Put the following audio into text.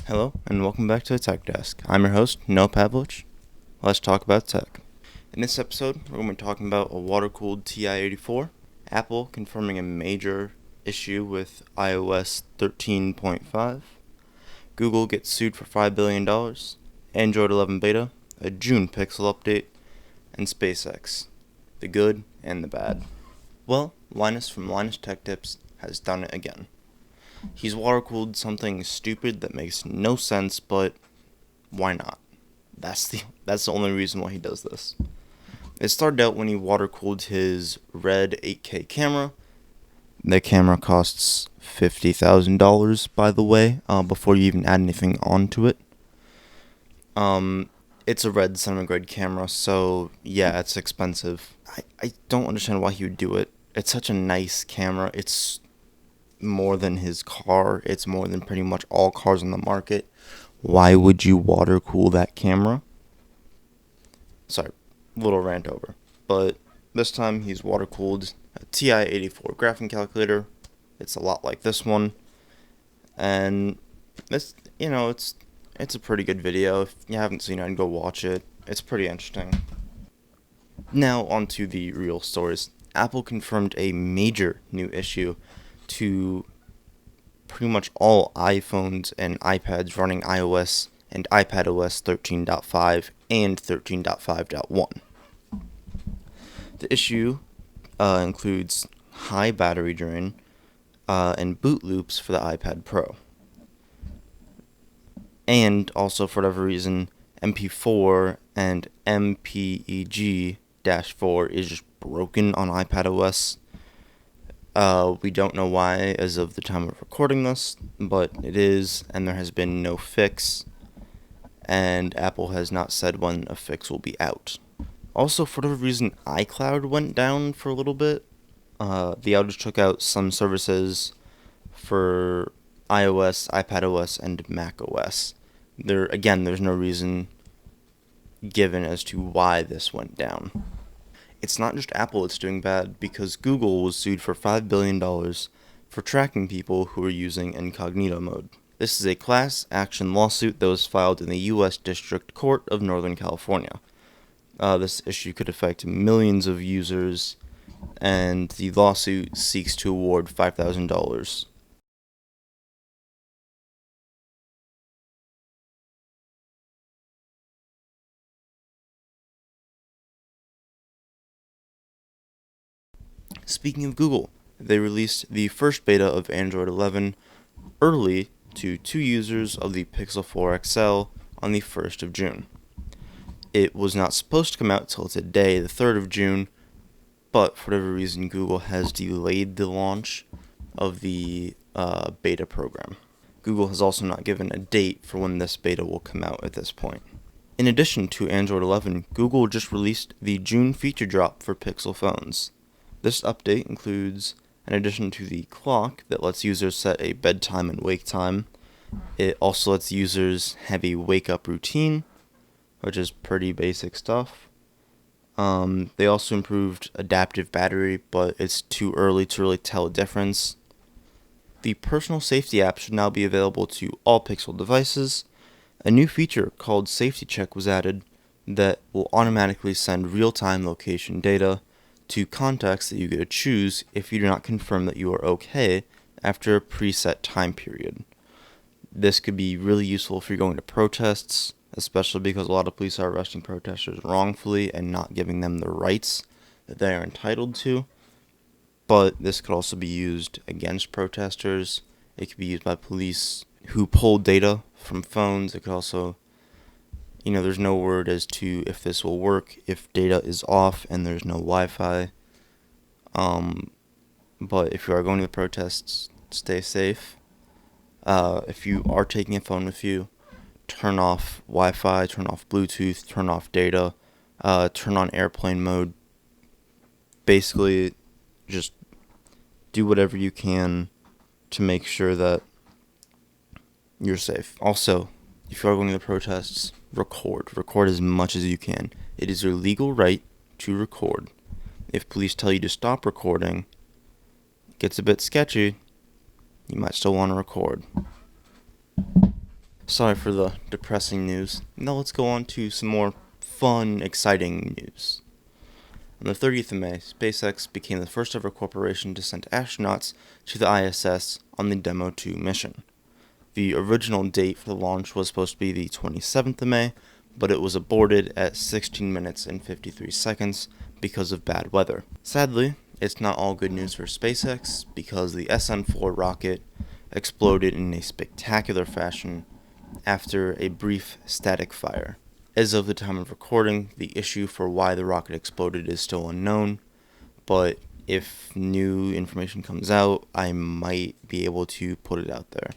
Hello, and welcome back to the Tech Desk. I'm your host, Noah Pavlich. Let's talk about tech. In this episode, we're going to be talking about a water-cooled TI-84, Apple confirming a major issue with iOS 13.5, Google gets sued for $5 billion, Android 11 beta, a June Pixel update, and SpaceX, the good and the bad. Well, Linus from Linus Tech Tips has done it again. He's water-cooled something stupid that makes no sense, but why not? That's the only reason why he does this. It started out when he water-cooled his Red 8K camera. The camera costs $50,000, by the way, before you even add anything onto it. It's a Red cinema-grade camera, so yeah, it's expensive. I don't understand why he would do it. It's such a nice camera. It's more than his car. It's more than pretty much all cars on the market. Why would you water cool that camera? Sorry, little rant over. But this time he's water cooled a TI-84 graphing calculator. It's a lot like this one. And it's a pretty good video. If you haven't seen it, I'd go watch it. It's pretty interesting. Now onto the real stories. Apple confirmed a major new issue to pretty much all iPhones and iPads running iOS and iPadOS 13.5 and 13.5.1. The issue includes high battery drain and boot loops for the iPad Pro. And also, for whatever reason, MP4 and MPEG-4 is just broken on iPadOS. We don't know why as of the time of recording this, but it is, and there has been no fix, and Apple has not said when a fix will be out. Also, for whatever reason, iCloud went down for a little bit. The outage took out some services for iOS, iPadOS, and macOS. There's no reason given as to why this went down. It's not just Apple that's doing bad, because Google was sued for $5 billion for tracking people who are using incognito mode. This is a class action lawsuit that was filed in the U.S. District Court of Northern California. This issue could affect millions of users, and the lawsuit seeks to award $5,000. Speaking of Google, they released the first beta of Android 11 early to 2 users of the Pixel 4 XL on the 1st of June. It was not supposed to come out till today, the 3rd of June, but for whatever reason Google has delayed the launch of the beta program. Google has also not given a date for when this beta will come out at this point. In addition to Android 11, Google just released the June feature drop for Pixel phones. This update includes an addition to the clock that lets users set a bedtime and wake time. It also lets users have a wake-up routine, which is pretty basic stuff. They also improved adaptive battery, but it's too early to really tell a difference. The personal safety app should now be available to all Pixel devices. A new feature called Safety Check was added that will automatically send real-time location data to contacts that you get to choose if you do not confirm that you are okay after a preset time period. This could be really useful if you're going to protests, especially because a lot of police are arresting protesters wrongfully and not giving them the rights that they are entitled to. But this could also be used against protesters. It could be used by police who pull data from phones. It could also, there's no word as to if this will work if data is off and there's no Wi-Fi. But if you are going to the protests, stay safe. If you are taking a phone with you, turn off Wi-Fi, turn off Bluetooth, turn off data, turn on airplane mode. Basically, just do whatever you can to make sure that you're safe. Also, if you are going to the protests, record as much as you can. It is your legal right to record. If police tell you to stop recording, it gets a bit sketchy, you might still want to record. Sorry for the depressing news. Now let's go on to some more fun, exciting news. On the 30th of May, SpaceX became the first ever corporation to send astronauts to the ISS on the Demo 2 mission. The original date for the launch was supposed to be the 27th of May, but it was aborted at 16 minutes and 53 seconds because of bad weather. Sadly, it's not all good news for SpaceX because the SN4 rocket exploded in a spectacular fashion after a brief static fire. As of the time of recording, the issue for why the rocket exploded is still unknown, but if new information comes out, I might be able to put it out there.